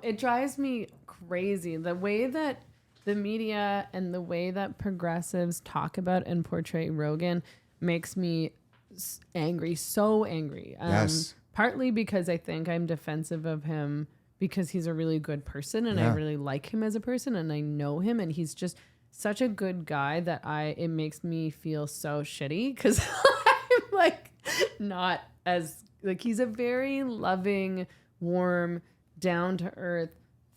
It drives me crazy. The way that the media and the way that progressives talk about and portray Rogan makes me angry, so angry. Yes. Partly because I think I'm defensive of him because he's a really good person and I really like him as a person and I know him and he's just such a good guy that it makes me feel so shitty because I'm like not as like he's a very loving, warm, down to earth,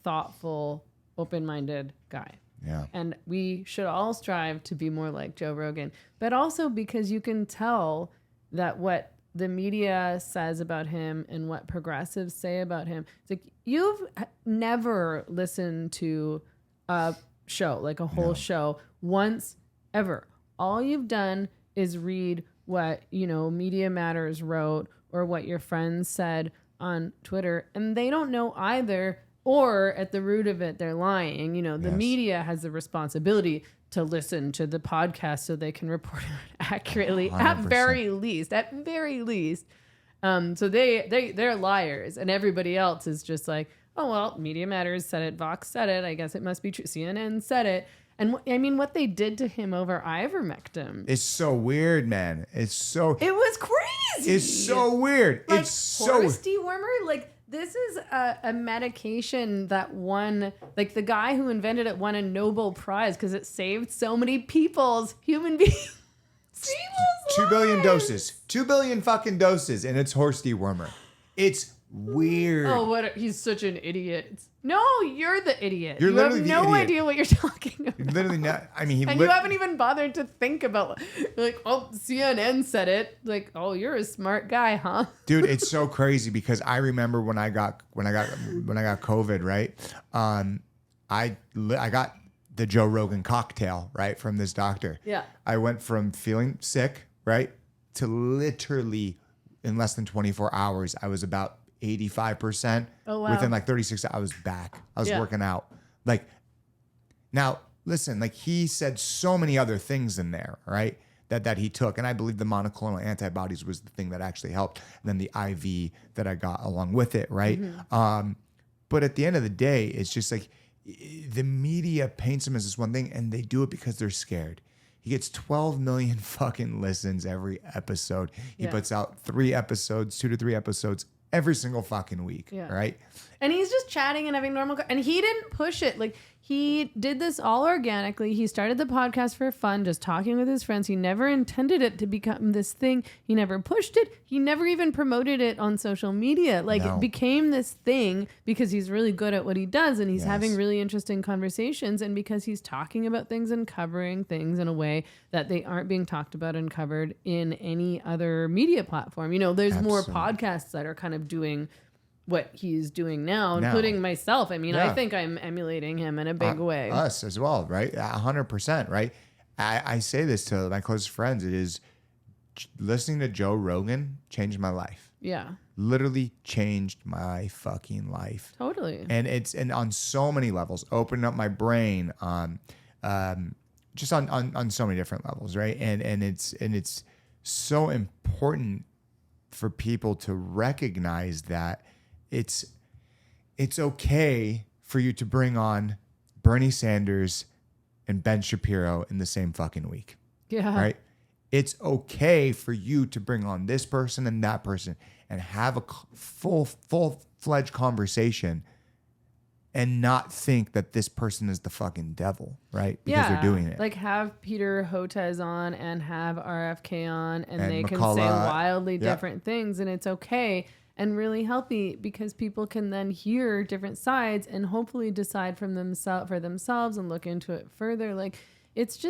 thoughtful, open-minded guy. Yeah. And we should all strive to be more like Joe Rogan, but also because you can tell that what the media says about him and what progressives say about him. It's like you've never listened to a show, like a whole show once ever. All you've done is read what, Media Matters wrote or what your friends said on Twitter. And they don't know either, or at the root of it, they're lying. The media has the responsibility to listen to the podcast so they can report it accurately 100%. at very least. So they're liars and everybody else is just like, oh, well, Media Matters said it. Vox said it. I guess it must be true. CNN said it. And what they did to him over ivermectin. It's so weird, man. It was crazy. It's so weird. Like, it's so horse dewormer, like, this is a medication that won, like the guy who invented it won a Nobel Prize because it saved so many human beings. 2 billion doses. 2 billion fucking doses, and it's horse dewormer. It's weird. Oh, he's such an idiot. No, you're the idiot. You're literally have the no idiot. idea what you're talking about. Literally not. I mean, you haven't even bothered to think about like, oh, CNN said it. Like, oh, you're a smart guy, huh? Dude, it's so crazy because I remember when I got COVID, right? I got the Joe Rogan cocktail, right, from this doctor. Yeah. I went from feeling sick, right, to literally in less than 24 hours, I was about 85%. Oh, wow. Within like 36 hours, I was back. I was working out. Like, now, listen, like he said so many other things in there, right? That he took. And I believe the monoclonal antibodies was the thing that actually helped. And then the IV that I got along with it, right? Mm-hmm. But at the end of the day, it's just like the media paints him as this one thing and they do it because they're scared. He gets 12 million fucking listens every episode. He puts out 2 to 3 episodes every single fucking week, right? And he's just chatting and having normal... And he didn't push it. Like, he did this all organically. He started the podcast for fun, just talking with his friends. He never intended it to become this thing. He never pushed it. He never even promoted it on social media. Like, it became this thing because he's really good at what he does and he's having really interesting conversations and because he's talking about things and covering things in a way that they aren't being talked about and covered in any other media platform. There's more podcasts that are kind of doing what he's doing now, including myself. I mean, I think I'm emulating him in a big way. Us as well, right? 100%, right? I say this to my closest friends. It is listening to Joe Rogan changed my life. Yeah. Literally changed my fucking life. Totally. And on so many levels, opened up my brain just on so many different levels, right? And it's so important for people to recognize that it's okay for you to bring on Bernie Sanders and Ben Shapiro in the same fucking week. Yeah. Right? It's okay for you to bring on this person and that person and have a full-fledged conversation and not think that this person is the fucking devil, right? Because they're doing it. Like have Peter Hotez on and have RFK on and they McCullough, can say wildly different things and it's okay and really healthy because people can then hear different sides and hopefully decide for themselves and look into it further. Like it's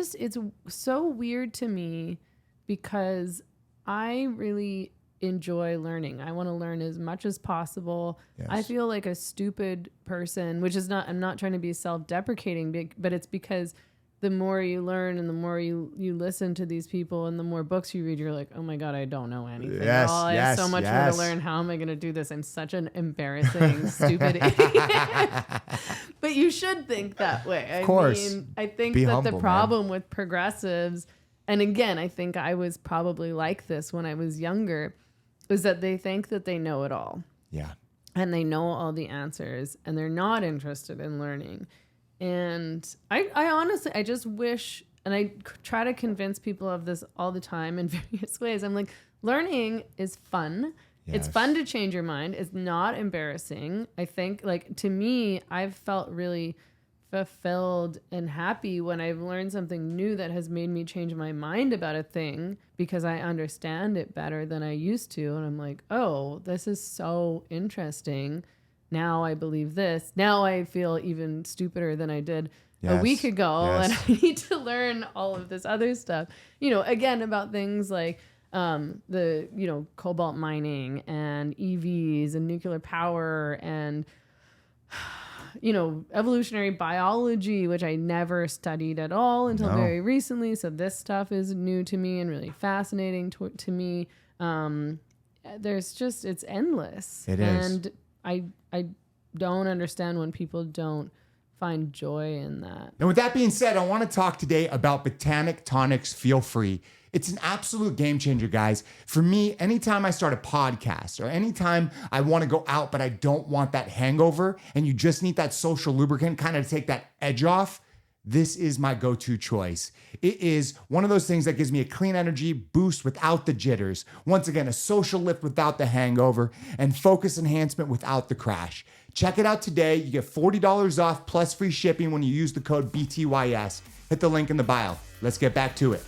so weird to me because I really enjoy learning. I want to learn as much as possible. Yes. I feel like a stupid person, I'm not trying to be self-deprecating, but it's because the more you learn and the more you listen to these people and the more books you read, you're like, oh my God, I don't know anything. Yes, I have so much more to learn. How am I going to do this? I'm such an embarrassing, stupid idiot. But you should think that way. Of course. I think be that humble, the problem with progressives, and again, I think I was probably like this when I was younger, is that they think that they know it all. Yeah. and they know all the answers and they're not interested in learning. And I honestly, I just wish, and I try to convince people of this all the time in various ways. I'm like, learning is fun. Yes. It's fun to change your mind. It's not embarrassing. I think, like, to me, I've felt really fulfilled and happy when I've learned something new that has made me change my mind about a thing because I understand it better than I used to. And I'm like, oh, this is so interesting. Now I believe this. Now I feel even stupider than I did a week ago. And I need to learn all of this other stuff, again, about things like the cobalt mining and EVs and nuclear power and evolutionary biology, which I never studied at all until very recently. So this stuff is new to me and really fascinating to me. It's endless. It is. And I don't understand when people don't find joy in that. And with that being said, I want to talk today about Botanic Tonics Feel Free. It's an absolute game changer, guys. For me, anytime I start a podcast or anytime I want to go out, but I don't want that hangover and you just need that social lubricant kind of to take that edge off, this is my go-to choice. It is one of those things that gives me a clean energy boost without the jitters. Once again, a social lift without the hangover and focus enhancement without the crash. Check it out today. You get $40 off plus free shipping when you use the code BTYS. Hit the link in the bio. Let's get back to it.